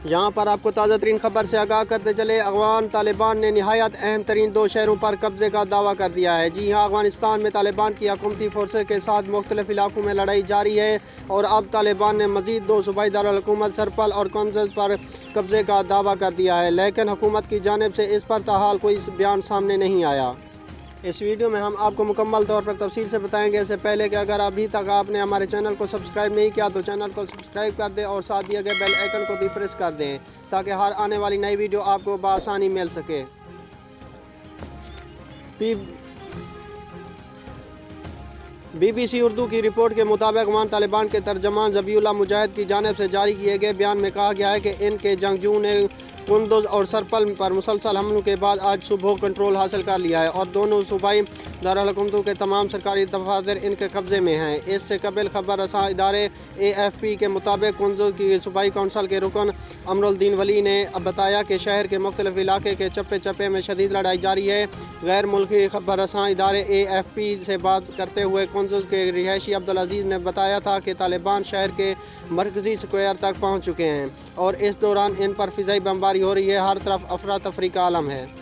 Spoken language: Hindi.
यहाँ पर आपको ताज़ा तरीन खबर से आगाह करते चले, अफगान तालिबान ने नहायत अहम तरीन 2 शहरों पर कब्जे का दावा कर दिया है। जी हाँ, अफगानिस्तान में तालिबान की हुकूमती फोर्सेज के साथ मुख्तलिफ इलाकों में लड़ाई जारी है और अब तालिबान ने मजीद 2 सूबाई दारुल-हुकूमत सरपल और कंज़ल पर कब्जे का दावा कर दिया है, लेकिन हुकूमत की जानिब से इस पर ताहाल कोई बयान सामने नहीं आया। इस वीडियो में हम आपको मुकम्मल तौर पर तफसील से बताएंगे। इससे पहले कि अगर अभी तक आपने हमारे चैनल को सब्सक्राइब नहीं किया तो चैनल को सब्सक्राइब कर दें और साथ दिए गए बेल आइकन को भी प्रेस कर दें ताकि हर आने वाली नई वीडियो आपको बआसानी मिल सके। BBC उर्दू की रिपोर्ट के मुताबिक अफगान तालिबान के तर्जमान ज़बीउल्लाह मुजाहिद की जानिब से जारी किए गए बयान में कहा गया है कि इनके जंगजू ने कुंदुज और सरपल पर मुसलसल हमलों के बाद आज सुबह कंट्रोल हासिल कर लिया है और दोनों सूबाई दारुल-हुकूमतों के तमाम सरकारी दफातर इनके कब्ज़े में हैं। इससे कबल खबर रसां इदारे AFP के मुताबिक कुंदुज की सूबाई कौंसल के रुकन अमरुद्दीन वली ने बताया कि शहर के मुख्तलिफ इलाके के चप्पे चप्पे में शदीद लड़ाई जारी है। गैर मुल्की खबर रसां इदारे AFP से बात करते हुए कुंदुज के रिहायशी अब्दुल अजीज़ ने बताया था कि तालिबान शहर के मरकजी स्क्वायर तक पहुँच चुके हैं और इस दौरान इन पर फ़िज़ाई बमबारी हो रही है। हर तरफ अफरा तफरी का आलम है।